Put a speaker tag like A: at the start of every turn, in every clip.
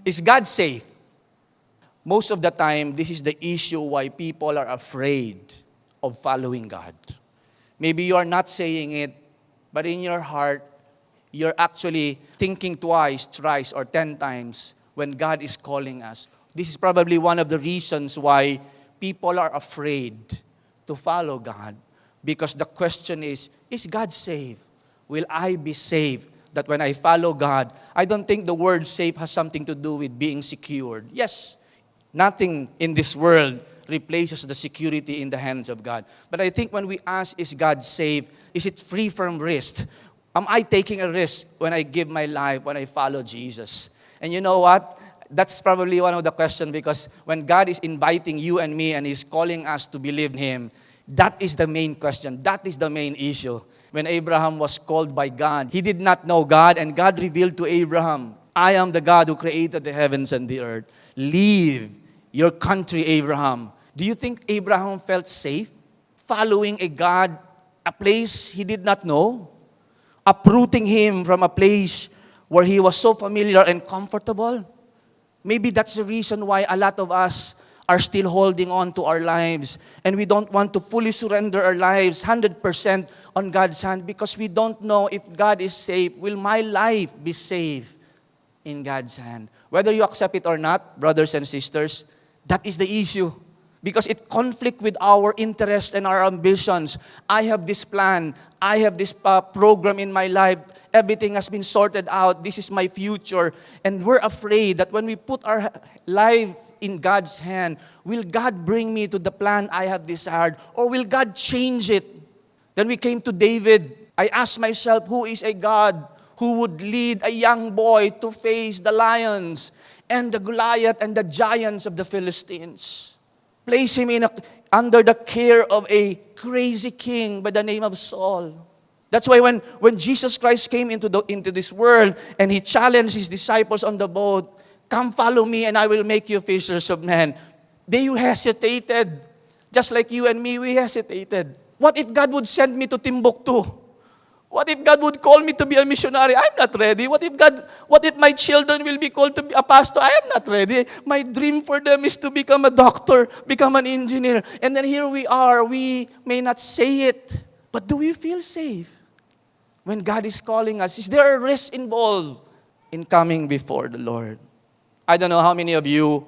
A: Is God safe? Most of the time, this is the issue why people are afraid of following God. Maybe you are not saying it, but in your heart, you're actually thinking twice, thrice, or 10 times when God is calling us. This is probably one of the reasons why people are afraid to follow God. Because the question is God safe? Will I be safe? That when I follow God, I don't think the word safe has something to do with being secured. Yes, nothing in this world replaces the security in the hands of God. But I think when we ask, is God safe? Is it free from risk? Am I taking a risk when I give my life, when I follow Jesus? And you know what? That's probably one of the questions, because when God is inviting you and me and He's calling us to believe in Him, that is the main question. That is the main issue. When Abraham was called by God, he did not know God, and God revealed to Abraham, I am the God who created the heavens and the earth. Leave your country, Abraham. Do you think Abraham felt safe following a God, a place he did not know, uprooting him from a place where he was so familiar and comfortable? Maybe that's the reason why a lot of us are still holding on to our lives, and we don't want to fully surrender our lives 100% on God's hand, because we don't know if God is safe. Will my life be safe in God's hand? Whether you accept it or not, brothers and sisters, that is the issue. Because it conflicts with our interests and our ambitions. I have this plan. I have this program in my life. Everything has been sorted out. This is my future. And we're afraid that when we put our life in God's hand, will God bring me to the plan I have desired? Or will God change it? Then we came to David. I asked myself, who is a God who would lead a young boy to face the lions and the Goliath and the giants of the Philistines? Place him under the care of a crazy king by the name of Saul. That's why when Jesus Christ came into this world and He challenged His disciples on the boat, come follow me and I will make you fishers of men. They hesitated. Just like you and me, we hesitated. What if God would send me to Timbuktu? What if God would call me to be a missionary? I'm not ready. What if my children will be called to be a pastor? I am not ready. My dream for them is to become a doctor, become an engineer. And then here we are. We may not say it, but do we feel safe when God is calling us? Is there a risk involved in coming before the Lord? I don't know how many of you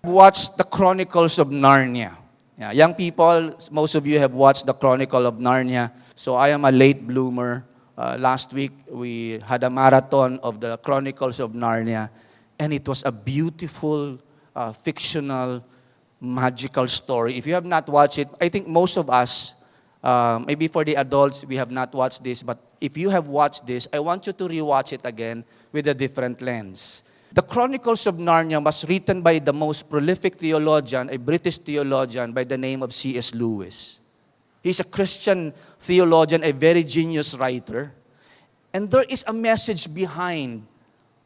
A: watched the Chronicles of Narnia. Yeah, young people, most of you have watched the Chronicle of Narnia. So I am a late bloomer. Last week, we had a marathon of the Chronicles of Narnia. And it was a beautiful, fictional, magical story. If you have not watched it, I think most of us, maybe for the adults, we have not watched this. But if you have watched this, I want you to rewatch it again with a different lens. The Chronicles of Narnia was written by the most prolific theologian, a British theologian by the name of C.S. Lewis. He's a Christian theologian, a very genius writer. And there is a message behind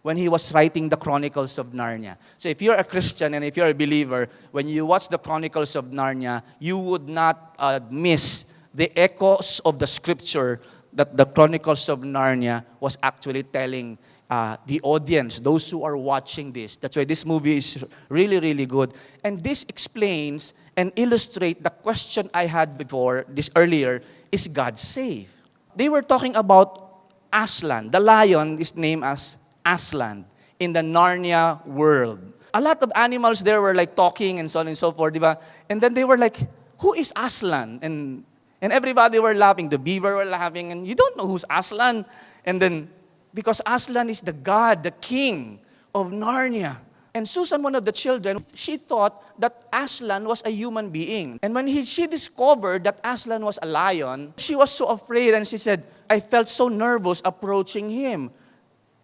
A: when he was writing the Chronicles of Narnia. So if you're a Christian and if you're a believer, when you watch the Chronicles of Narnia, you would not miss the echoes of the scripture that the Chronicles of Narnia was actually telling the audience, those who are watching this. That's why this movie is really, really good. And this explains and illustrates the question I had before, this earlier, is God safe? They were talking about Aslan. The lion is named as Aslan in the Narnia world. A lot of animals there were like talking and so on and so forth, diba? And then they were like, who is Aslan? And everybody were laughing. The beaver were laughing, and you don't know who's Aslan. And then, because Aslan is the god, the king of Narnia. And Susan, one of the children, she thought that Aslan was a human being. And when she discovered that Aslan was a lion, she was so afraid, and she said, I felt so nervous approaching him.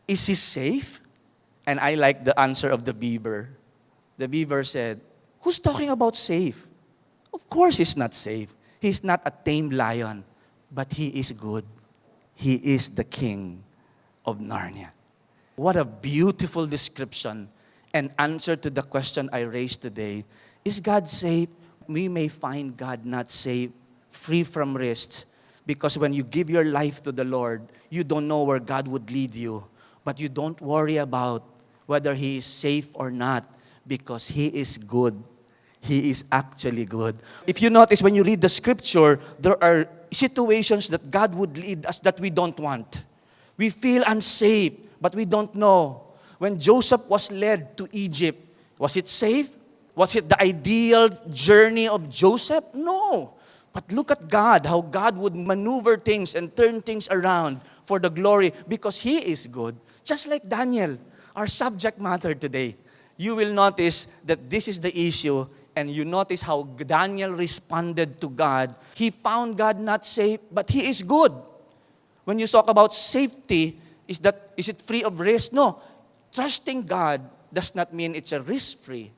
A: Is he safe? And I like the answer of the beaver. The beaver said, who's talking about safe? Of course he's not safe. He's not a tame lion, but he is good. He is the king of Narnia. What a beautiful description and answer to the question I raised today. Is God safe? We may find God not safe, free from risk, because when you give your life to the Lord, you don't know where God would lead you. But you don't worry about whether he is safe or not, because he is good. He is actually good. If you notice, when you read the scripture, there are situations that God would lead us that we don't want. We feel unsafe, but we don't know. When Joseph was led to Egypt, was it safe? Was it the ideal journey of Joseph? No. But look at God, how God would maneuver things and turn things around for the glory, because he is good. Just like Daniel, our subject matter today. You will notice that this is the issue, and you notice how Daniel responded to God. He found God not safe, but he is good. When you talk about safety, is it free of risk? No. Trusting God does not mean it's a risk-free.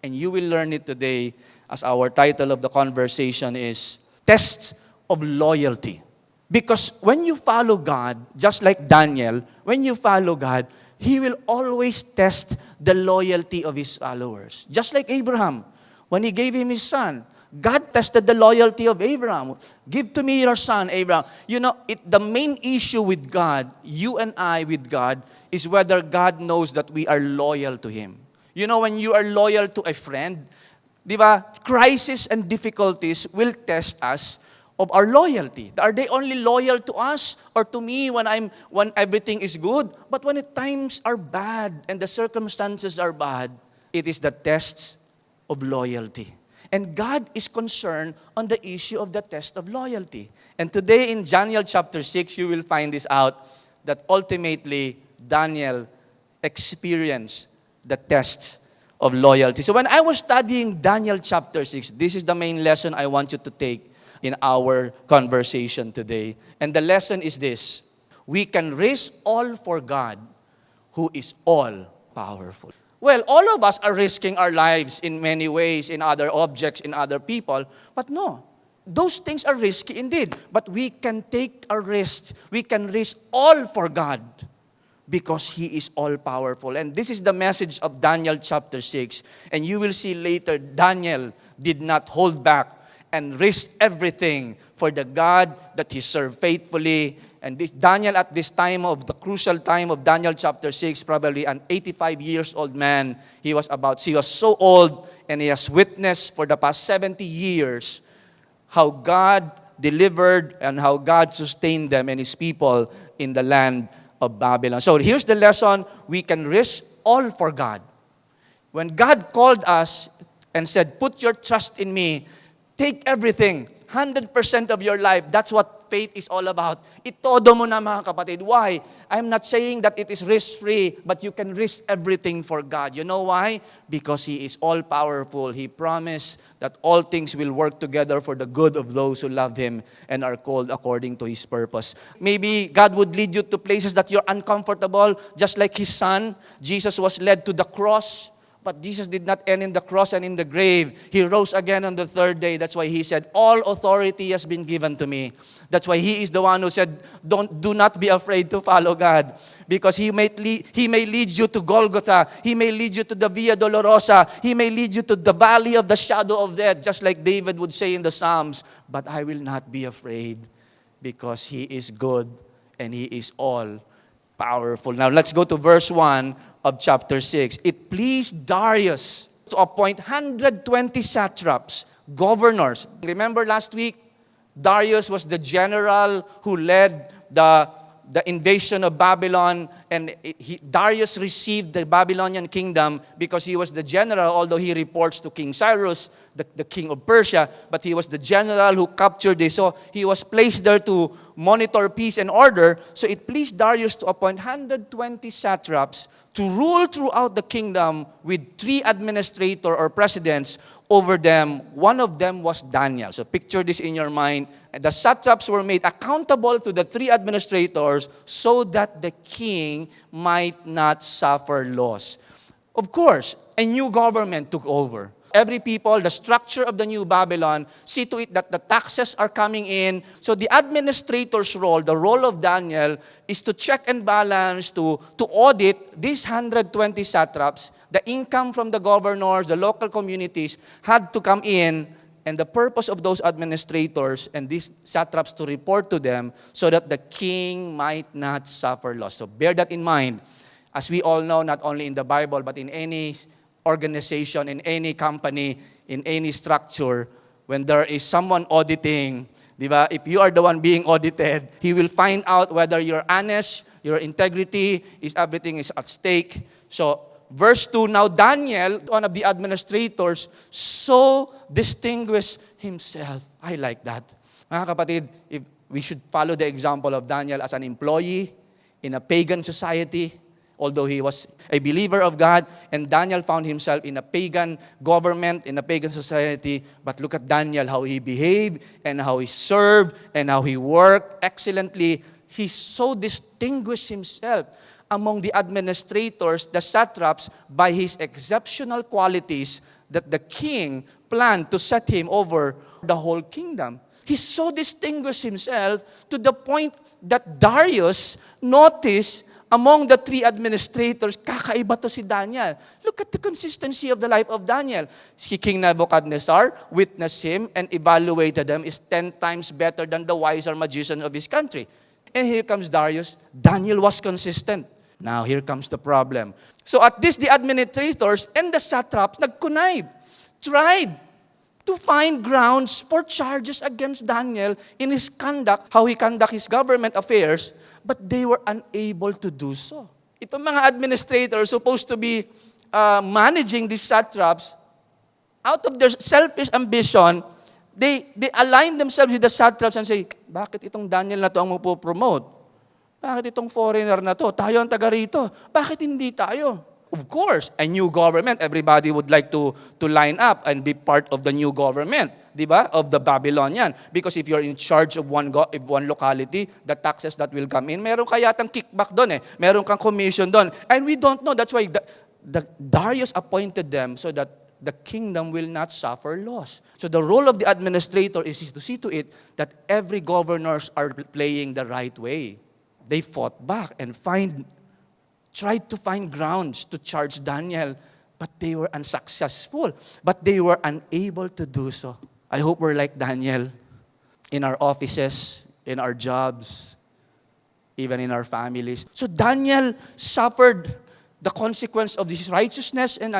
A: And you will learn it today, as our title of the conversation is Test of Loyalty. Because when you follow God, just like Daniel, when you follow God, he will always test the loyalty of his followers. Just like Abraham, when he gave him his son, God tested the loyalty of Abraham. Give to me your son, Abraham. The main issue with God, you and I with God, is whether God knows that we are loyal to him. When you are loyal to a friend, di ba, crisis and difficulties will test us of our loyalty. Are they only loyal to us or to me when everything is good? But when times are bad and the circumstances are bad, it is the test of loyalty. And God is concerned on the issue of the test of loyalty. And today in Daniel chapter 6, you will find this out, that ultimately Daniel experienced the test of loyalty. So when I was studying Daniel chapter 6, this is the main lesson I want you to take in our conversation today. And the lesson is this: we can risk all for God, who is all powerful. Well, all of us are risking our lives in many ways, in other objects, in other people. But no, those things are risky indeed. But we can take a risk. We can risk all for God, because he is all powerful. And this is the message of Daniel chapter 6. And you will see later, Daniel did not hold back and risk everything for the God that he served faithfully. And Daniel, at this time of the crucial time of Daniel chapter 6, probably an 85 years old man. He was so old, and he has witnessed for the past 70 years how God delivered and how God sustained them and his people in the land of Babylon. So here's the lesson: we can risk all for God. When God called us and said, put your trust in me, take everything, 100% of your life. That's what faith is all about. Itodo mo na, mga kapatid. Why? I'm not saying that it is risk-free, but you can risk everything for God. You know why? Because he is all-powerful. He promised that all things will work together for the good of those who love him and are called according to his purpose. Maybe God would lead you to places that you're uncomfortable, just like his son. Jesus was led to the cross. But Jesus did not end in the cross and in the grave. He rose again on the third day. That's why he said, all authority has been given to me. That's why he is the one who said, do not be afraid to follow God. Because he may lead you to Golgotha. He may lead you to the Via Dolorosa. He may lead you to the valley of the shadow of death, just like David would say in the Psalms. But I will not be afraid, because he is good and he is all powerful. Now let's go to verse 1 of chapter 6. It pleased Darius to appoint 120 satraps, governors. Remember last week, Darius was the general who led the invasion of Babylon, and Darius received the Babylonian kingdom because he was the general, although he reports to King Cyrus, the king of Persia, but he was the general who captured this. So he was placed there to monitor peace and order. So it pleased Darius to appoint 120 satraps to rule throughout the kingdom with 3 administrators or presidents over them. One of them was Daniel. So picture this in your mind. The satraps were made accountable to the 3 administrators so that the king might not suffer loss. Of course, a new government took over. Every people, the structure of the new Babylon, see to it that the taxes are coming in. So the administrator's role, the role of Daniel, is to check and balance, to audit these 120 satraps. The income from the governors, the local communities had to come in, and the purpose of those administrators and these satraps to report to them so that the king might not suffer loss. So bear that in mind. As we all know, not only in the Bible, but in any organization, in any company, in any structure, when there is someone auditing, di ba? If you are the one being audited, he will find out whether you're honest, your integrity, is everything is at stake. So, verse 2, now Daniel, one of the administrators, so distinguished himself. I like that. Mga kapatid, if we should follow the example of Daniel as an employee in a pagan society, although he was a believer of God, and Daniel found himself in a pagan government, in a pagan society. But look at Daniel, how he behaved, and how he served, and how he worked excellently. He so distinguished himself among the administrators, the satraps, by his exceptional qualities that the king planned to set him over the whole kingdom. He so distinguished himself to the point that Darius noticed among the three administrators, kakaiba to si Daniel. Look at the consistency of the life of Daniel. Si King Nebuchadnezzar witnessed him and evaluated him is 10 times better than the wiser magician of his country. And here comes Darius. Daniel was consistent. Now, here comes the problem. So at this, the administrators and the satraps nagkunayb, tried to find grounds for charges against Daniel in his conduct, how he conduct his government affairs, but they were unable to do so. Itong mga administrators supposed to be managing these satraps, out of their selfish ambition, they align themselves with the satraps and say, bakit itong Daniel na to ang mapopromote? Bakit itong foreigner na to? Tayo ang taga rito. Bakit hindi tayo? Of course, a new government, everybody would like to line up and be part of the new government, di ba? Of the Babylonian. Because if you're in charge of one locality, the taxes that will come in, meron kaya tang kickback doon eh. Meron kang commission doon. And we don't know. That's why the Darius appointed them so that the kingdom will not suffer loss. So the role of the administrator is to see to it that every governors are playing the right way. They fought back and tried to find grounds to charge Daniel, but they were unsuccessful. But they were unable to do so. I hope we're like Daniel in our offices, in our jobs, even in our families. So Daniel suffered the consequence of this righteousness and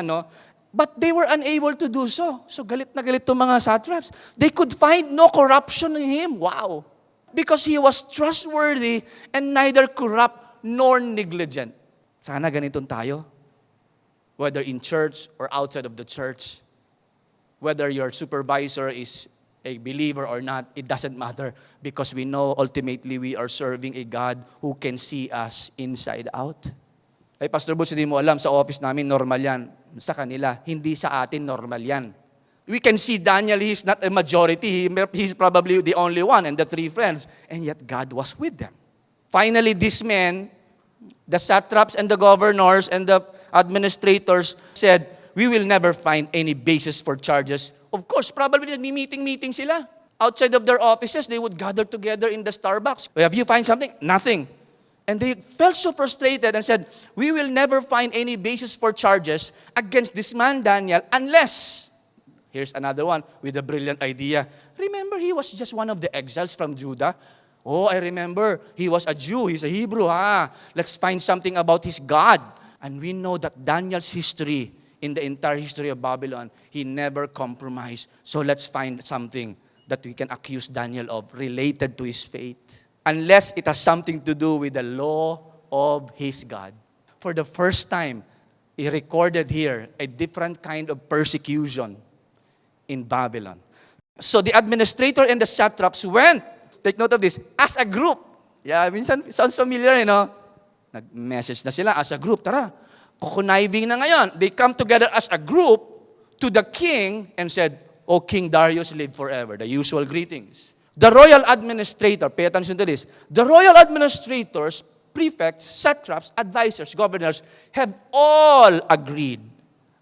A: but they were unable to do so. So galit na galit itong mga satraps. They could find no corruption in him. Wow. Because he was trustworthy and neither corrupt nor negligent. Sana ganitong tayo. Whether in church or outside of the church. Whether your supervisor is a believer or not, it doesn't matter. Because we know ultimately we are serving a God who can see us inside out. Ay, Pastor Butch, hindi mo alam, sa office namin normal yan. Sa kanila, hindi sa atin normal yan. We can see Daniel, he's not a majority. He's probably the only one and the three friends. And yet God was with them. Finally, these men, the satraps and the governors and the administrators said, we will never find any basis for charges. Of course, probably nagmi-meeting sila. Outside of their offices, they would gather together in the Starbucks. Have you find something? Nothing. And they felt so frustrated and said, we will never find any basis for charges against this man, Daniel, unless... Here's another one with a brilliant idea. Remember, he was just one of the exiles from Judah. Oh, I remember. He was a Jew. He's a Hebrew. Let's find something about his God. And we know that Daniel's history, in the entire history of Babylon, he never compromised. So let's find something that we can accuse Daniel of related to his faith. Unless it has something to do with the law of his God. For the first time, he recorded here a different kind of persecution in Babylon. So the administrator and the satraps went, take note of this, as a group. Yeah, minsan, sounds familiar, Nag-message na sila as a group. Tara, kukunayving na ngayon. They come together as a group to the king and said, O King Darius, live forever. The usual greetings. The royal administrator, pay attention to this, the royal administrators, prefects, satraps, advisors, governors, have all agreed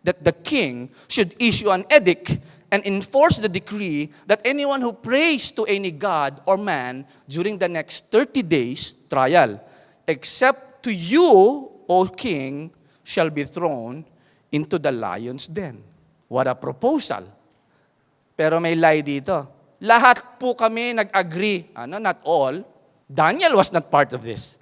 A: that the king should issue an edict and enforce the decree that anyone who prays to any god or man during the next 30 days, trial, except to you, O king, shall be thrown into the lion's den. What a proposal. Pero may lie dito. Lahat po kami nag-agree. Not all. Daniel was not part of this.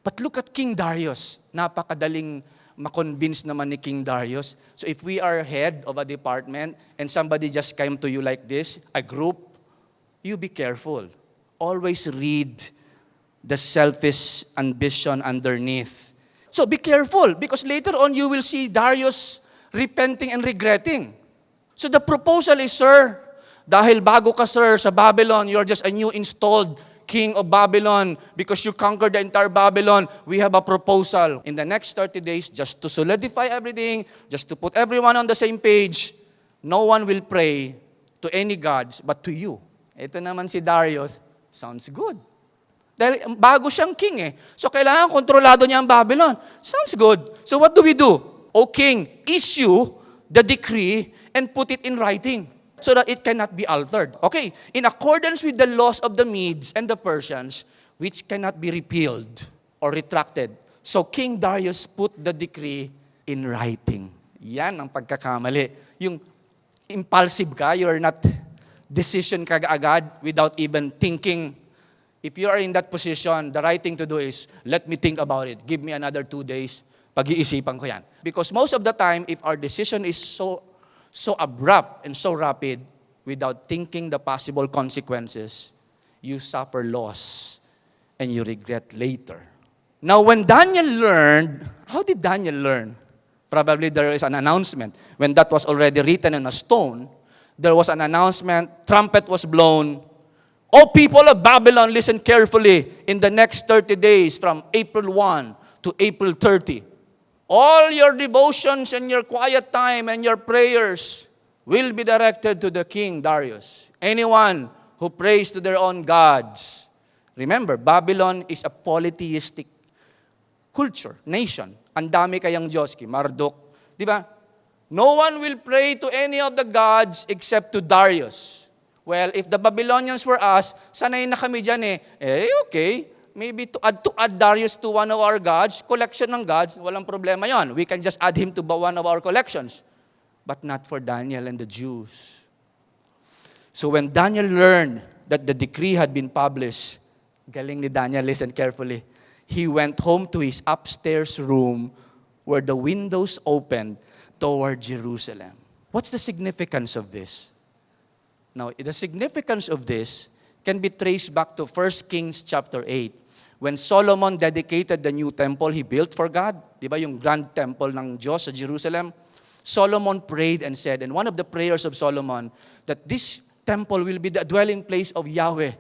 A: But look at King Darius. Napakadaling makonvince naman ni King Darius. So if we are head of a department and somebody just came to you like this, a group, you be careful. Always read the selfish ambition underneath. So be careful because later on you will see Darius repenting and regretting. So the proposal is, sir, dahil bago ka, sir, sa Babylon, you're just a new installed king of Babylon because you conquered the entire Babylon. We have a proposal. In the next 30 days, just to solidify everything, just to put everyone on the same page, no one will pray to any gods but to you. Ito naman si Darius, sounds good. Dahil bago siyang king eh. So kailangan kontrolado niya ang Babylon. Sounds good. So what do? O king, issue the decree and put it in writing so that it cannot be altered. Okay, in accordance with the laws of the Medes and the Persians, which cannot be repealed or retracted. So King Darius put the decree in writing. Yan ang pagkakamali. Yung impulsive ka, you're not decision ka agad without even thinking. If you are in that position, the right thing to do is, let me think about it. Give me another 2 days. Pag-iisipan ko yan. Because most of the time, if our decision is so abrupt and so rapid, without thinking the possible consequences, you suffer loss and you regret later. Now, when Daniel learned, how did Daniel learn? Probably there is an announcement. When that was already written on a stone, there was an announcement, trumpet was blown. O people of Babylon, listen carefully. In the next 30 days, from April 1 to April 30, all your devotions and your quiet time and your prayers will be directed to the King Darius. Anyone who prays to their own gods. Remember, Babylon is a polytheistic culture, nation. Ang dami kayang Diyos, Marduk. Di ba? No one will pray to any of the gods except to Darius. Well, if the Babylonians were us, sanay na kami dyan okay. Maybe to add Darius to one of our gods, collection ng gods, walang problema yon. We can just add him to one of our collections. But not for Daniel and the Jews. So when Daniel learned that the decree had been published, galing ni Daniel, listen carefully, he went home to his upstairs room where the windows opened toward Jerusalem. What's the significance of this? Now, the significance of this can be traced back to 1 Kings chapter 8. When Solomon dedicated the new temple he built for God, di ba yung grand temple ng Diyos sa Jerusalem, Solomon prayed and said, and one of the prayers of Solomon, that this temple will be the dwelling place of Yahweh,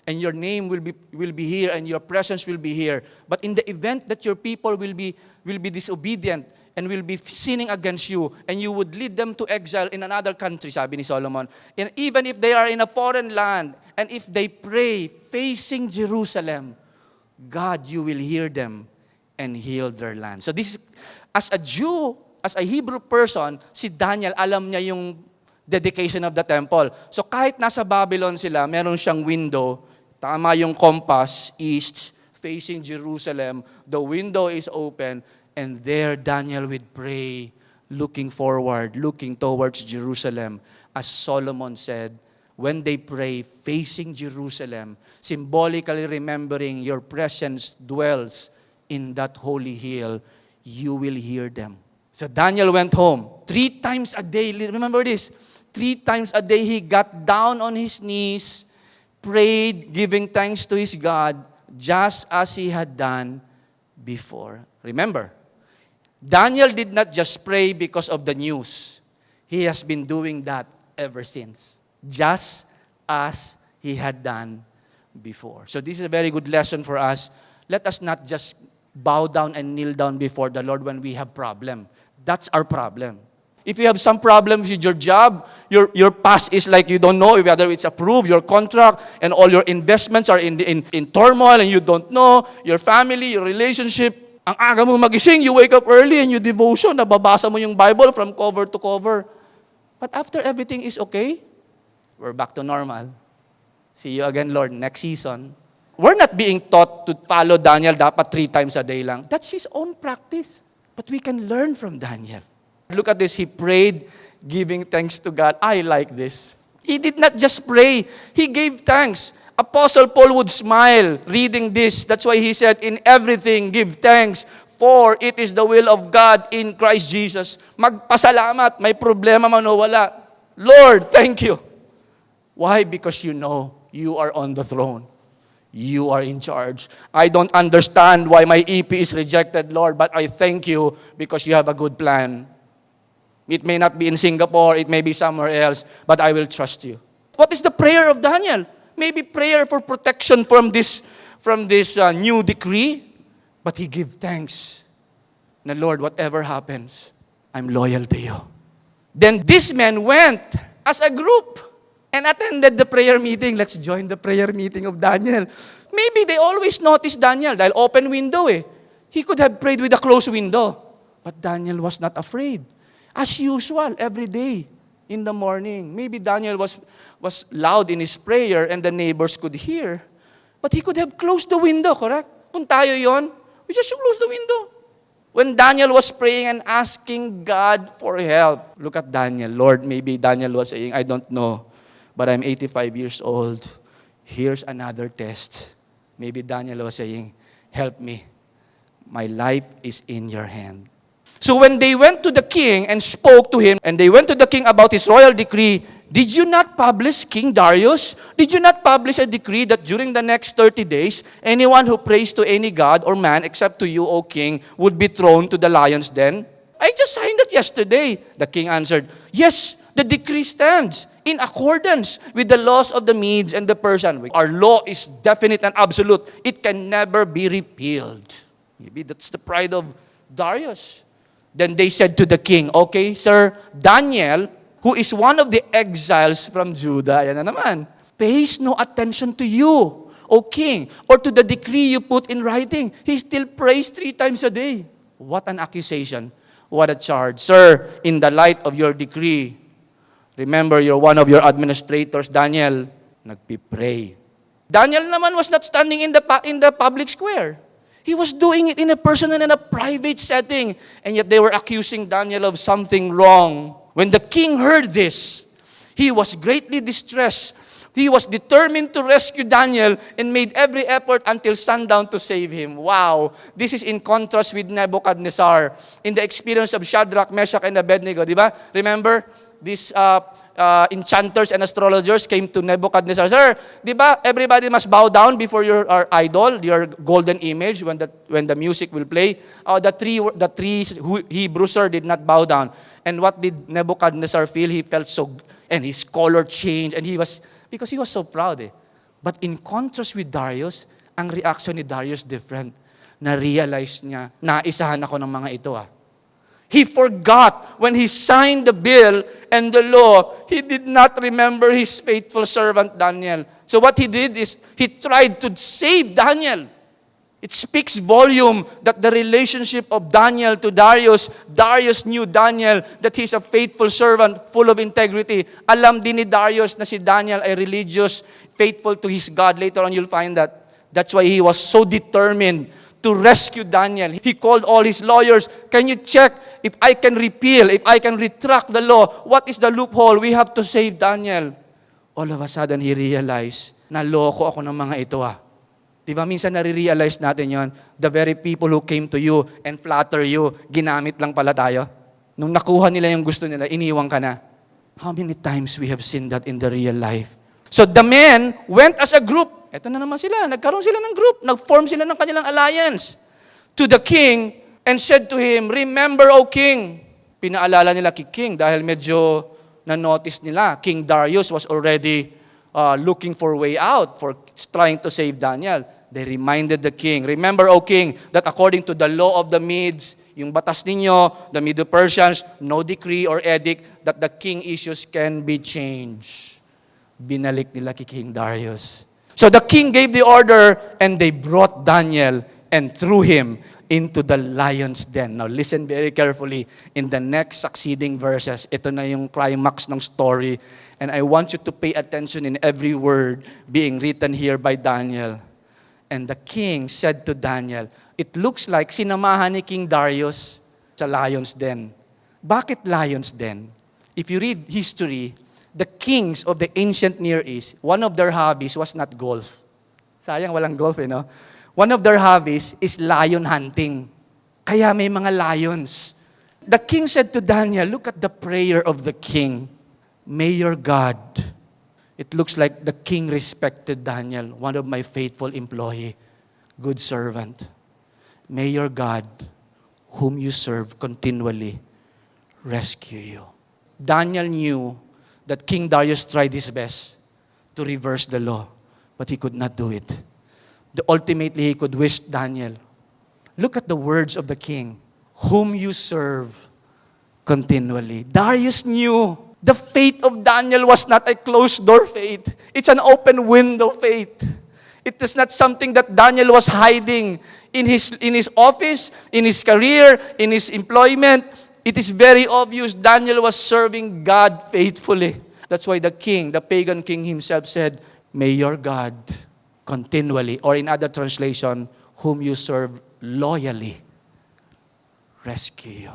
A: and your name will be here, and your presence will be here. But in the event that your people will be disobedient, and will be sinning against you, and you would lead them to exile in another country, sabi ni Solomon. And even if they are in a foreign land, and if they pray facing Jerusalem, God, you will hear them and heal their land. So this is, as a Jew, as a Hebrew person, si Daniel, alam niya yung dedication of the temple. So kahit nasa Babylon sila, meron siyang window, tama yung compass, east, facing Jerusalem, the window is open, and there Daniel would pray, looking forward, looking towards Jerusalem. As Solomon said, when they pray facing Jerusalem, symbolically remembering your presence dwells in that holy hill, you will hear them. So Daniel went home 3 times a day. Remember this? 3 times a day he got down on his knees, prayed, giving thanks to his God, just as he had done before. Remember, Daniel did not just pray because of the news. He has been doing that ever since, just as he had done before. So this is a very good lesson for us. Let us not just bow down and kneel down before the Lord when we have problem. That's our problem. If you have some problems with your job, your past is like you don't know whether it's approved, your contract, and all your investments are in turmoil and you don't know, your family, your relationship. Ang aga mo magising, you wake up early and you devotion, nababasa mo yung Bible from cover to cover. But after everything is okay, we're back to normal. See you again, Lord, next season. We're not being taught to follow Daniel dapat 3 times a day lang. That's his own practice. But we can learn from Daniel. Look at this, he prayed, giving thanks to God. I like this. He did not just pray, he gave thanks. Apostle Paul would smile reading this. That's why he said, in everything, give thanks, for it is the will of God in Christ Jesus. Magpasalamat, may problema man o wala. Lord, thank you. Why? Because you know you are on the throne. You are in charge. I don't understand why my EP is rejected, Lord, but I thank you because you have a good plan. It may not be in Singapore, it may be somewhere else, but I will trust you. What is the prayer of Daniel? Maybe prayer for protection from this new decree, but he gave thanks. Na Lord, whatever happens, I'm loyal to you. Then these men went as a group and attended the prayer meeting. Let's join the prayer meeting of Daniel. Maybe they always noticed Daniel dahil open window eh. He could have prayed with a closed window. But Daniel was not afraid. As usual, every day in the morning. Maybe Daniel was loud in his prayer and the neighbors could hear. But he could have closed the window, correct? Kung tayo yon, we just close the window. When Daniel was praying and asking God for help, look at Daniel. Lord, maybe Daniel was saying, I don't know, but I'm 85 years old. Here's another test. Maybe Daniel was saying, help me. My life is in your hand. So when they went to the king and spoke to him, and they went to the king about his royal decree, did you not publish, King Darius? Did you not publish a decree that during the next 30 days, anyone who prays to any god or man except to you, O king, would be thrown to the lion's den? I just signed it yesterday. The king answered, yes, the decree stands in accordance with the laws of the Medes and the Persians. Our law is definite and absolute. It can never be repealed. Maybe that's the pride of Darius. Then they said to the king, okay, sir, Daniel, who is one of the exiles from Judah, yan na naman, pays no attention to you, O king, or to the decree you put in writing. He still prays 3 times a day. What an accusation. What a charge. Sir, in the light of your decree, remember you're one of your administrators, Daniel, nagpipray. Daniel naman was not standing in the public square. He was doing it in a personal and a private setting. And yet they were accusing Daniel of something wrong. When the king heard this, he was greatly distressed. He was determined to rescue Daniel and made every effort until sundown to save him. Wow! This is in contrast with Nebuchadnezzar. In the experience of Shadrach, Meshach, and Abednego, di ba? Remember, these enchanters and astrologers came to Nebuchadnezzar. Sir, di ba everybody must bow down before your idol, your golden image when the music will play? The three Hebrews, sir, did not bow down. And what did Nebuchadnezzar feel? He felt so, and his color changed, and because he was so proud eh. But in contrast with Darius, ang reaction ni Darius different. Na-realize niya, naisahan ako ng mga ito ah. He forgot when he signed the bill and the law, he did not remember his faithful servant Daniel. So what he did is, he tried to save Daniel. It speaks volume that the relationship of Daniel to Darius knew Daniel, that he's a faithful servant, full of integrity. Alam din ni Darius na si Daniel ay religious, faithful to his God. Later on, you'll find that. That's why he was so determined to rescue Daniel. He called all his lawyers, can you check if I can repeal, if I can retract the law? What is the loophole? We have to save Daniel. All of a sudden, he realized, naloko ako ng mga ito ah. Diba, minsan nare-realize natin yon, the very people who came to you and flatter you, ginamit lang pala tayo. Nung nakuha nila yung gusto nila, iniwan ka na. How many times we have seen that in the real life? So the men went as a group. Ito na naman sila, nagkaroon sila ng group, nag-form sila ng kanilang alliance to the king and said to him, remember, O king. Pinaalala nila kay king dahil medyo na-notice nila, King Darius was already looking for way out, for trying to save Daniel. They reminded the king, remember, O king, that according to the law of the Medes, yung batas ninyo, the Medo-Persians, no decree or edict that the king issues can be changed. Binalik nila kay King Darius. So the king gave the order and they brought Daniel and threw him into the lion's den. Now listen very carefully. In the next succeeding verses, ito na yung climax ng story. And I want you to pay attention in every word being written here by Daniel. And the king said to Daniel, it looks like sinamahan ni King Darius sa lion's den. Bakit lion's den? If you read history, The kings of the ancient Near East, one of their hobbies was not golf. Sayang, walang golf, no? One of their hobbies is lion hunting. Kaya may mga lions. The king said to Daniel, look at the prayer of the king. May your God. It looks like the king respected Daniel, one of my faithful employee, good servant. May your God, whom you serve continually, rescue you. Daniel knew that King Darius tried his best to reverse the law, but he could not do it. Ultimately, he could wish Daniel, look at the words of the king, whom you serve continually. Darius knew the faith of Daniel was not a closed door faith. It's an open window faith. It is not something that Daniel was hiding in his office, in his career, in his employment. It is very obvious Daniel was serving God faithfully. That's why the king, the pagan king himself said, may your God continually, or in other translation, whom you serve loyally, rescue you.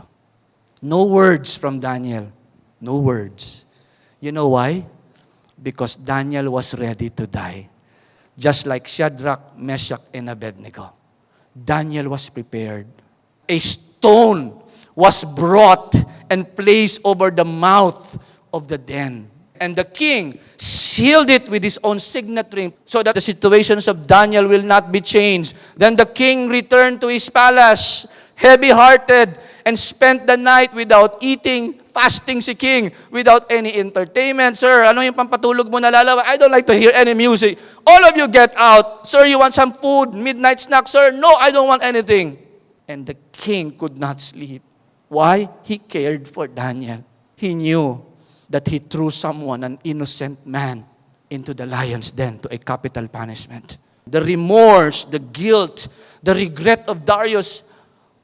A: No words from Daniel. No words. You know why? Because Daniel was ready to die. Just like Shadrach, Meshach, and Abednego. Daniel was prepared. A stone was brought and placed over the mouth of the den. And the king sealed it with his own signature so that the situations of Daniel will not be changed. Then the king returned to his palace, heavy-hearted, and spent the night without eating, fasting si king, without any entertainment. Sir, ano yung pampatulog mo nalalawa? I don't like to hear any music. All of you get out. Sir, you want some food, midnight snack? Sir, no, I don't want anything. And the king could not sleep. Why? He cared for Daniel. He knew that he threw someone, an innocent man, into the lion's den to a capital punishment. The remorse, the guilt, the regret of Darius,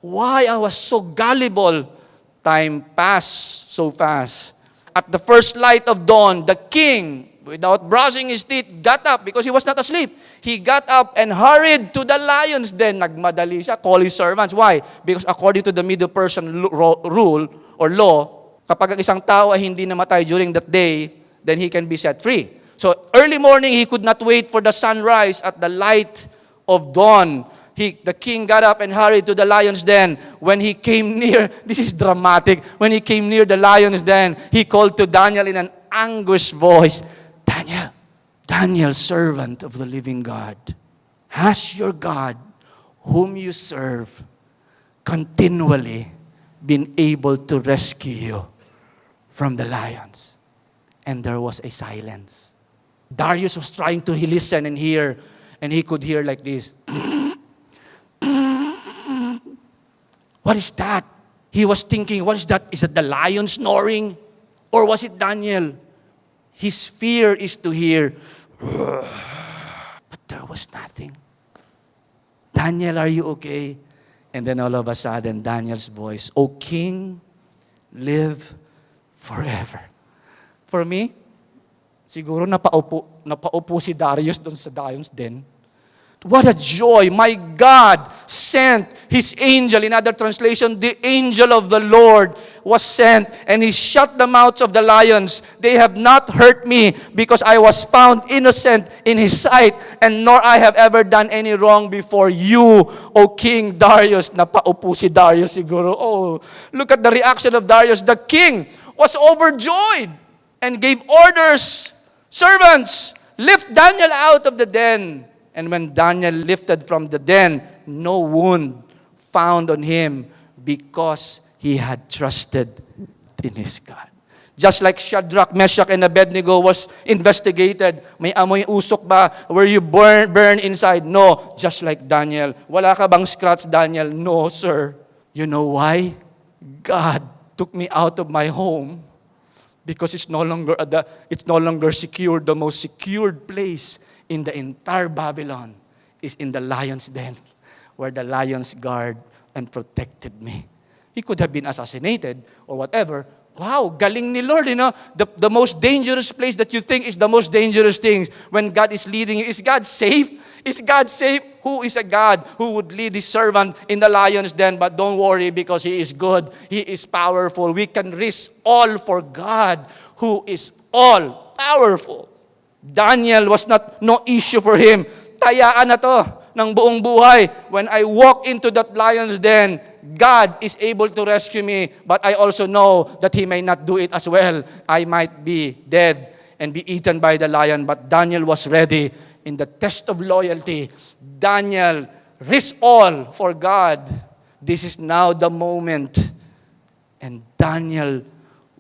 A: why I was so gullible. Time passed so fast. At the first light of dawn, the king, without brushing his teeth, got up because he was not asleep. He got up and hurried to the lion's den. Nagmadali siya, call his servants. Why? Because according to the Medo-Persian rule or law, kapag ang isang tao ay hindi namatay during that day, then he can be set free. So early morning, he could not wait for the sunrise at the light of dawn. The king got up and hurried to the lion's den. When he came near, this is dramatic, when he came near the lion's den, he called to Daniel in an anguished voice, Daniel, servant of the living God, has your God, whom you serve, continually been able to rescue you from the lions? And there was a silence. Darius was trying to listen and hear, and he could hear like this. What is that? He was thinking, what is that? Is it the lion snoring? Or was it Daniel? His fear is to hear, but there was nothing. Daniel, are you okay? And then all of a sudden, Daniel's voice, O King, live forever. For me, siguro napaupo si Darius doon sa lion's den. What a joy. My God sent His angel. In other translation, the angel of the Lord was sent, and He shut the mouths of the lions. They have not hurt me because I was found innocent in His sight, and nor I have ever done any wrong before you, O King Darius. Napaupo si Darius siguro. Oh, look at the reaction of Darius. The king was overjoyed and gave orders. Servants, lift Daniel out of the den. And when Daniel lifted from the den, no wound found on him because he had trusted in his God. Just like Shadrach, Meshach, and Abednego was investigated, may amoy usok ba? Were you burned inside? No. Just like Daniel. Wala ka bang scratch, Daniel? No, sir. You know why? God took me out of my home because it's no longer secure. The most secured place in the entire Babylon is in the lion's den, where the lions guard and protected me. He could have been assassinated or whatever. Wow, galing ni Lord, The most dangerous place that you think is the most dangerous thing when God is leading you. Is God safe? Is God safe? Who is a God who would lead His servant in the lion's den? But don't worry because He is good. He is powerful. We can risk all for God who is all powerful. Daniel was no issue for him. Tayaan na to ng buong buhay. When I walk into that lion's den, God is able to rescue me, but I also know that He may not do it as well. I might be dead and be eaten by the lion, but Daniel was ready. In the test of loyalty, Daniel risked all for God. This is now the moment. And Daniel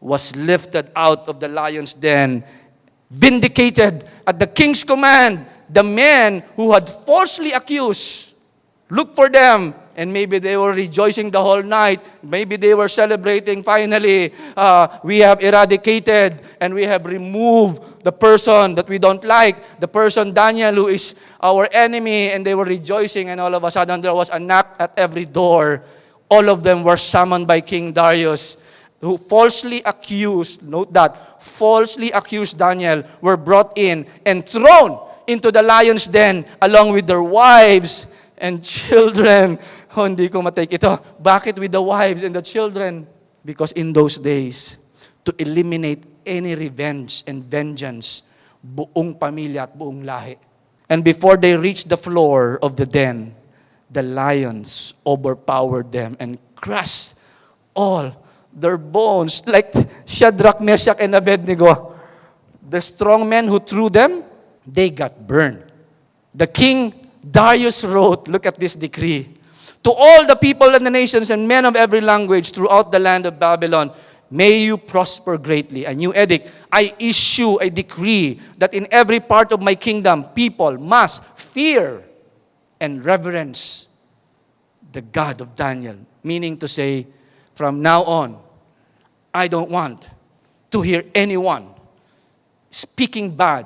A: was lifted out of the lion's den, vindicated at the king's command. The men who had falsely accused, look for them. And maybe they were rejoicing the whole night. Maybe they were celebrating, finally, we have eradicated and we have removed the person that we don't like, the person Daniel who is our enemy, and they were rejoicing, and all of a sudden there was a knock at every door. All of them were summoned by King Darius, who falsely accused, note that, falsely accused Daniel, were brought in and thrown into the lion's den along with their wives and children. Oh, hindi ko matake ito. Bakit with the wives and the children? Because in those days, to eliminate any revenge and vengeance, buong pamilya at buong lahi. And before they reached the floor of the den, the lions overpowered them and crushed all their bones, like Shadrach, Meshach, and Abednego. The strong men who threw them, they got burned. The king Darius wrote, look at this decree, to all the people and the nations and men of every language throughout the land of Babylon, may you prosper greatly. A new edict, I issue a decree that in every part of my kingdom, people must fear and reverence the God of Daniel. Meaning to say, from now on, I don't want to hear anyone speaking bad,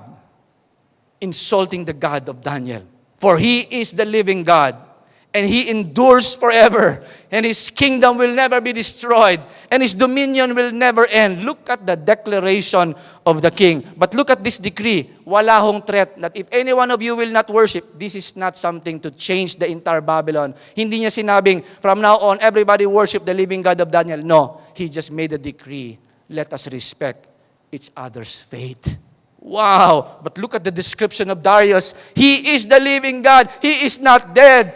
A: insulting the God of Daniel. For He is the living God, and He endures forever, and His kingdom will never be destroyed, and His dominion will never end. Look at the declaration of the king. But look at this decree. Wala hong threat that if any one of you will not worship, this is not something to change the entire Babylon. Hindi niya sinabing, from now on, everybody worship the living God of Daniel. No, He just made a decree. Let us respect each other's faith. Wow! But look at the description of Darius. He is the living God. He is not dead.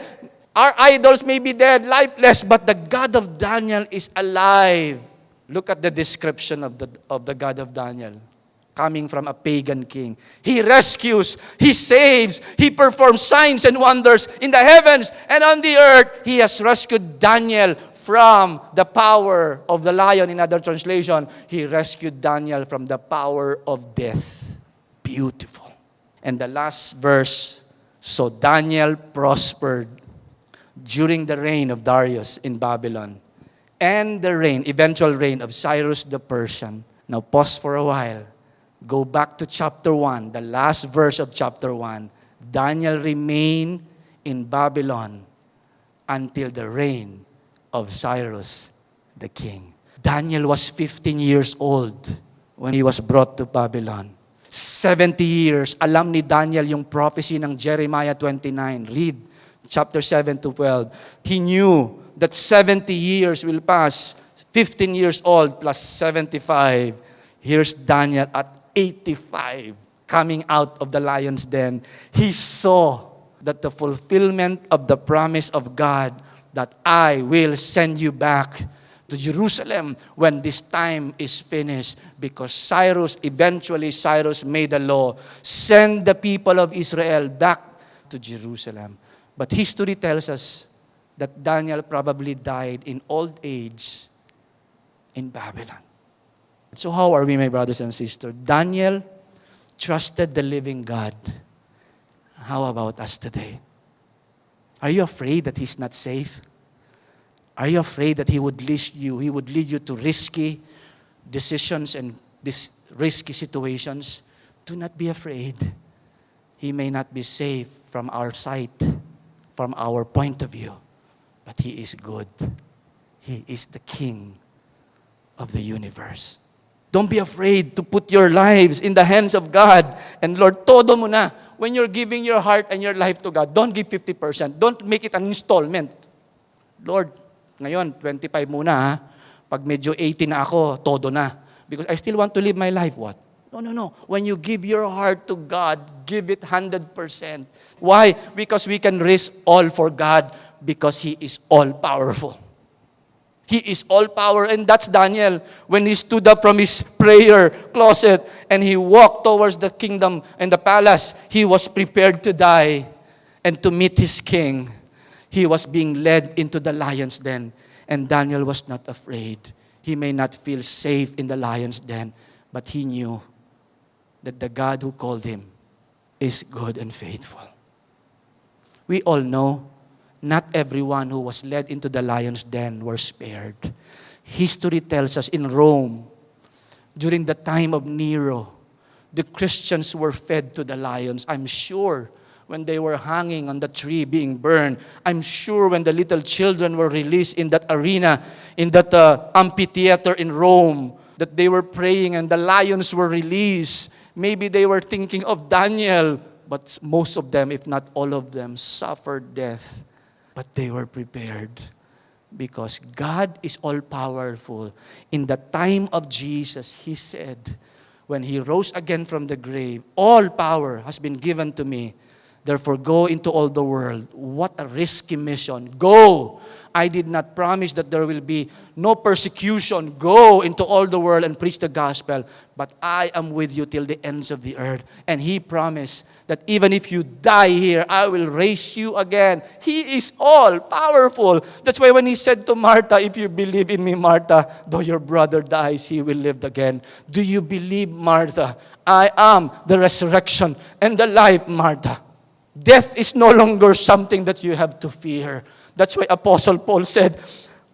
A: Our idols may be dead, lifeless, but the God of Daniel is alive. Look at the description of the God of Daniel, coming from a pagan king. He rescues, He saves, He performs signs and wonders in the heavens and on the earth. He has rescued Daniel from the power of the lion. In other translation, He rescued Daniel from the power of death. Beautiful. And the last verse, so Daniel prospered during the reign of Darius in Babylon and the eventual reign of Cyrus the Persian. Now pause for a while. Go back to chapter 1, the last verse of chapter 1. Daniel remained in Babylon until the reign of Cyrus the king. Daniel was 15 years old when he was brought to Babylon. 70 years, alam ni Daniel yung prophecy ng Jeremiah 29. Read chapter 7 to 12. He knew that 70 years will pass, 15 years old plus 75. Here's Daniel at 85, coming out of the lion's den. He saw that the fulfillment of the promise of God that I will send you back to Jerusalem when this time is finished, because Cyrus made a law, send the people of Israel back to Jerusalem. But history tells us that Daniel probably died in old age in Babylon. So how are we, my brothers and sisters? Daniel trusted the living God. How about us today? Are you afraid that he's not safe? Are you afraid that he would lead you to risky decisions and risky situations? Do not be afraid. He may not be safe from our sight, from our point of view, but He is good. He is the King of the universe. Don't be afraid to put your lives in the hands of God. And Lord, todo mo na. When you're giving your heart and your life to God, don't give 50%. Don't make it an installment. Lord, ngayon, 25 muna ha. Pag medyo 80 na ako, todo na. because I still want to live my life. What? No, no, no. When you give your heart to God, give it 100%. Why? Because we can risk all for God because He is all-powerful. He is all-power. And that's Daniel. When he stood up from his prayer closet and he walked towards the kingdom and the palace, he was prepared to die and to meet his king. He was being led into the lion's den. And Daniel was not afraid. He may not feel safe in the lion's den, but he knew that the God who called him is good and faithful. We all know not everyone who was led into the lion's den were spared. History tells us in Rome, during the time of Nero, the Christians were fed to the lions. I'm sure when they were hanging on the tree being burned. I'm sure when the little children were released in that arena, in that amphitheater in Rome, that they were praying and the lions were released. Maybe they were thinking of Daniel, but most of them, if not all of them, suffered death. But they were prepared because God is all-powerful. In the time of Jesus, He said, when He rose again from the grave, all power has been given to me. Therefore, go into all the world. What a risky mission. Go. I did not promise that there will be no persecution. Go into all the world and preach the gospel. But I am with you till the ends of the earth. And He promised that even if you die here, I will raise you again. He is all powerful. That's why when He said to Martha, if you believe in me, Martha, though your brother dies, he will live again. Do you believe, Martha? I am the resurrection and the life, Martha. Death is no longer something that you have to fear. That's why Apostle Paul said,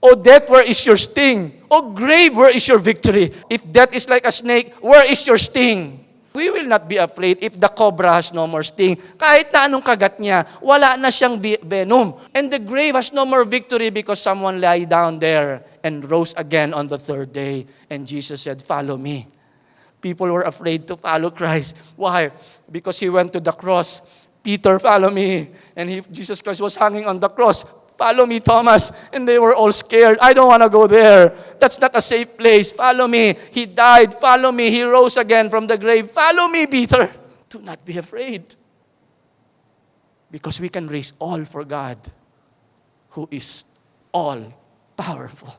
A: "O death, where is your sting? O grave, where is your victory? If death is like a snake, where is your sting?" We will not be afraid if the cobra has no more sting. Kahit na anong kagat niya, wala na siyang venom. And the grave has no more victory because someone lay down there and rose again on the third day. And Jesus said, "Follow me." People were afraid to follow Christ. Why? Because He went to the cross. Peter, follow me. And Jesus Christ was hanging on the cross. Follow me, Thomas. And they were all scared. I don't want to go there. That's not a safe place. Follow me. He died. Follow me. He rose again from the grave. Follow me, Peter. Do not be afraid. Because we can raise all for God, who is all powerful.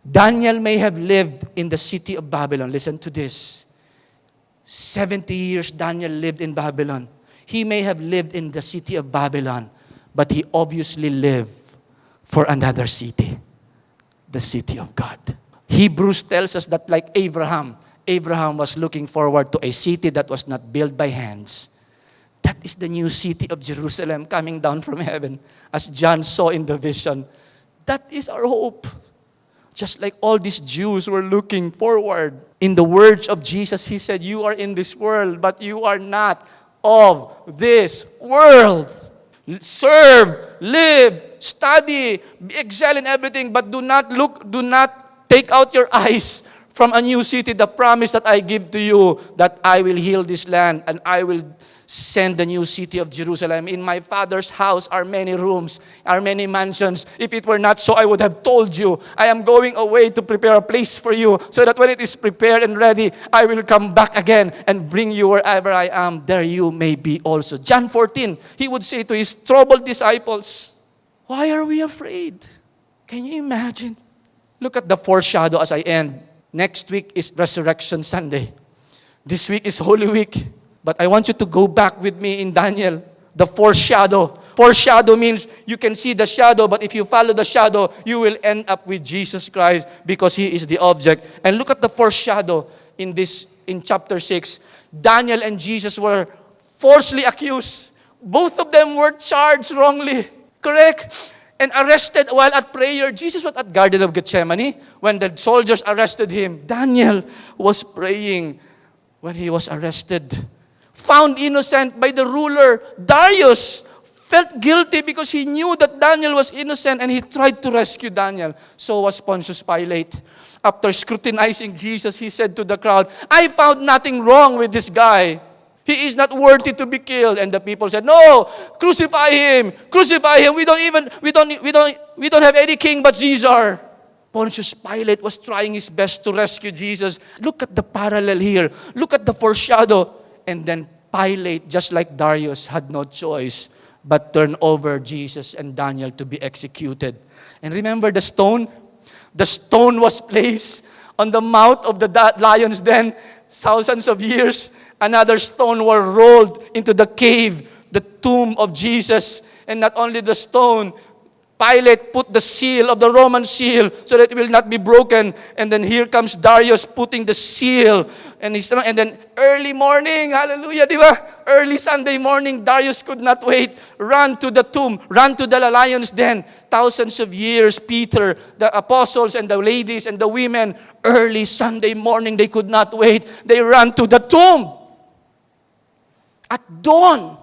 A: Daniel may have lived in the city of Babylon. Listen to this. 70 years Daniel lived in Babylon. He may have lived in the city of Babylon, but he obviously lived for another city, the city of God. Hebrews tells us that like Abraham was looking forward to a city that was not built by hands. That is the new city of Jerusalem coming down from heaven, as John saw in the vision. That is our hope. Just like all these Jews were looking forward. In the words of Jesus, He said, "You are in this world, but you are not of this world." Serve, live, study, excel in everything, but do not take out your eyes from a new city, the promise that I give to you, that I will heal this land and I will send the new city of Jerusalem. In my Father's house are many rooms, are many mansions. If it were not so, I would have told you. I am going away to prepare a place for you, so that when it is prepared and ready, I will come back again and bring you wherever I am. There you may be also. John 14, He would say to His troubled disciples, why are we afraid? Can you imagine? Look at the foreshadow as I end. Next week is Resurrection Sunday. This week is Holy Week. But I want you to go back with me in Daniel. The foreshadow. Foreshadow means you can see the shadow, but if you follow the shadow, you will end up with Jesus Christ because He is the object. And look at the foreshadow in chapter 6. Daniel and Jesus were falsely accused. Both of them were charged wrongly. Correct? And arrested while at prayer. Jesus was at Garden of Gethsemane when the soldiers arrested Him. Daniel was praying when he was arrested. Found innocent by the ruler. Darius felt guilty because he knew that Daniel was innocent and he tried to rescue Daniel. So was Pontius Pilate. After scrutinizing Jesus, he said to the crowd, I found nothing wrong with this guy. He is not worthy to be killed. And the people said, no, crucify him. Crucify him. We don't have any king but Caesar. Pontius Pilate was trying his best to rescue Jesus. Look at the parallel here. Look at the foreshadow. And then Pilate, just like Darius, had no choice but turn over Jesus and Daniel to be executed. And remember the stone? The stone was placed on the mouth of the lion's den. Thousands of years, another stone was rolled into the cave, the tomb of Jesus. And not only the stone, Pilate put the seal of the Roman seal so that it will not be broken. And then here comes Darius putting the seal. And then early morning, hallelujah, di ba? Early Sunday morning, Darius could not wait. Run to the tomb, run to the lion's den. Thousands of years, Peter, the apostles and the ladies and the women, early Sunday morning, they could not wait. They ran to the tomb at dawn.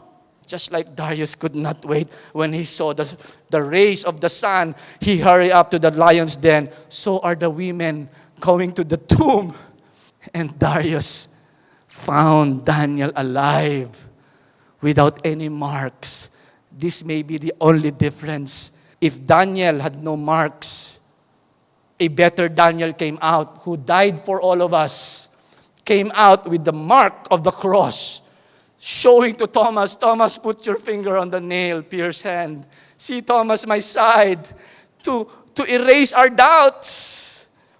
A: Just like Darius could not wait when he saw the rays of the sun, he hurried up to the lion's den. So are the women going to the tomb. And Darius found Daniel alive without any marks. This may be the only difference. If Daniel had no marks, a better Daniel came out who died for all of us, came out with the mark of the cross, showing to Thomas, Thomas, put your finger on the nail, pierced hand. See, Thomas, my side, to erase our doubts.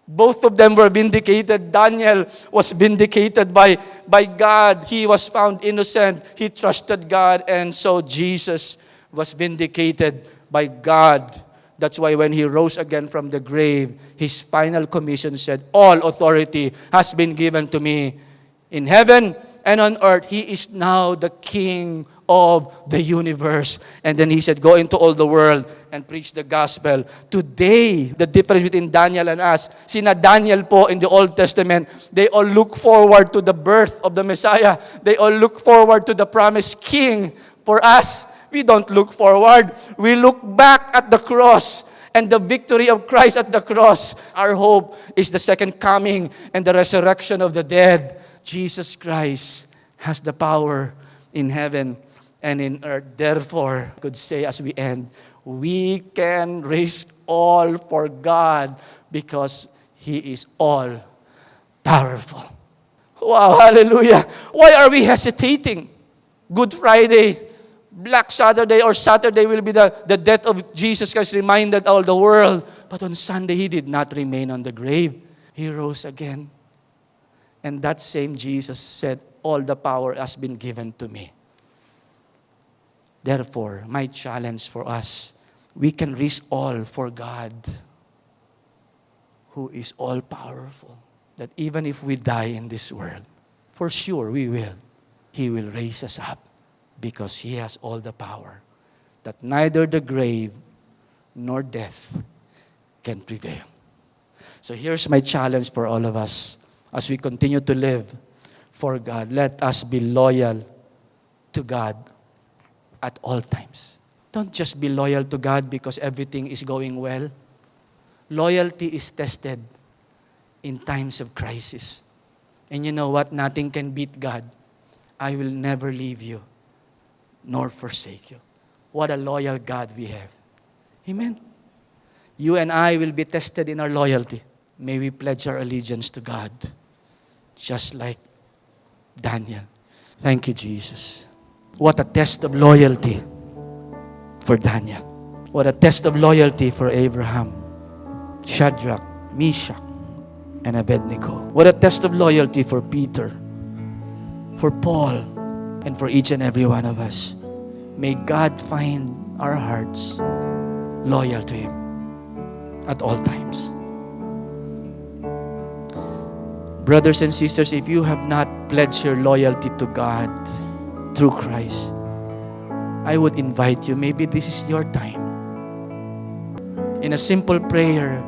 A: Both of them were vindicated. Daniel was vindicated by God. He was found innocent. He trusted God. And so Jesus was vindicated by God. That's why when he rose again from the grave, his final commission said, all authority has been given to me in heaven and on earth. He is now the King of the universe. And then he said, go into all the world and preach the gospel. Today, the difference between Daniel and us, sina Daniel po in the Old Testament, they all look forward to the birth of the Messiah. They all look forward to the promised King. For us, we don't look forward. We look back at the cross and the victory of Christ at the cross. Our hope is the second coming and the resurrection of the dead. Jesus Christ has the power in heaven and in earth. Therefore, I could say as we end, we can risk all for God because He is all powerful. Wow, hallelujah. Why are we hesitating? Good Friday, Black Saturday, or Saturday will be the death of Jesus Christ reminded all the world. But on Sunday, He did not remain on the grave. He rose again. And that same Jesus said, all the power has been given to me. Therefore, my challenge for us, we can risk all for God, who is all powerful. That even if we die in this world, for sure we will, He will raise us up because He has all the power that neither the grave nor death can prevail. So here's my challenge for all of us. As we continue to live for God, let us be loyal to God at all times. Don't just be loyal to God because everything is going well. Loyalty is tested in times of crisis. And you know what? Nothing can beat God. I will never leave you nor forsake you. What a loyal God we have. Amen. You and I will be tested in our loyalty. May we pledge our allegiance to God, just like Daniel. Thank you, Jesus. What a test of loyalty for Daniel. What a test of loyalty for Abraham, Shadrach, Meshach, and Abednego. What a test of loyalty for Peter, for Paul, and for each and every one of us. May God find our hearts loyal to Him at all times. Brothers and sisters, if you have not pledged your loyalty to God through Christ, I would invite you, maybe this is your time. In a simple prayer,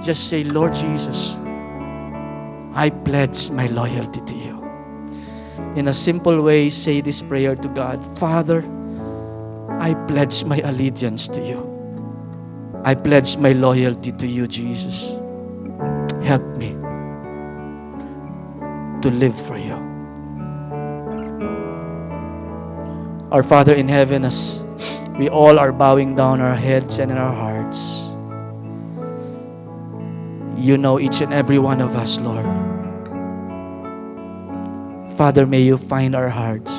A: just say, Lord Jesus, I pledge my loyalty to you. In a simple way, say this prayer to God. Father, I pledge my allegiance to you. I pledge my loyalty to you, Jesus. Help me to live for you. Our Father in heaven, as we all are bowing down our heads and in our hearts, You know each and every one of us, Lord. Father, may you find our hearts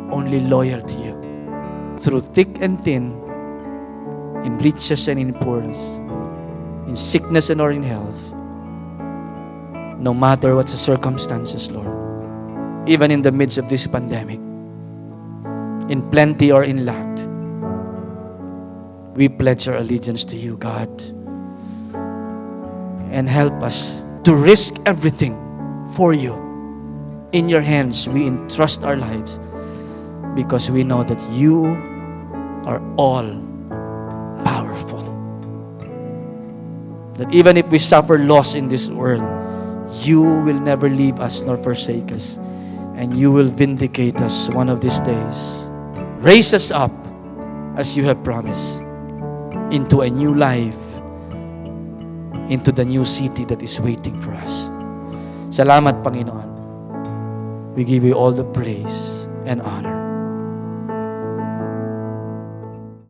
A: only loyal to you through thick and thin, in riches and in poorness, in sickness and or in health, no matter what the circumstances, Lord. Even in the midst of this pandemic, in plenty or in lack, we pledge our allegiance to you, God. And help us to risk everything for you. In your hands, we entrust our lives because we know that you are all powerful. That even if we suffer loss in this world, you will never leave us nor forsake us. And you will vindicate us one of these days. Raise us up as you have promised into a new life, into the new city that is waiting for us. Salamat, Panginoon. We give you all the praise and honor.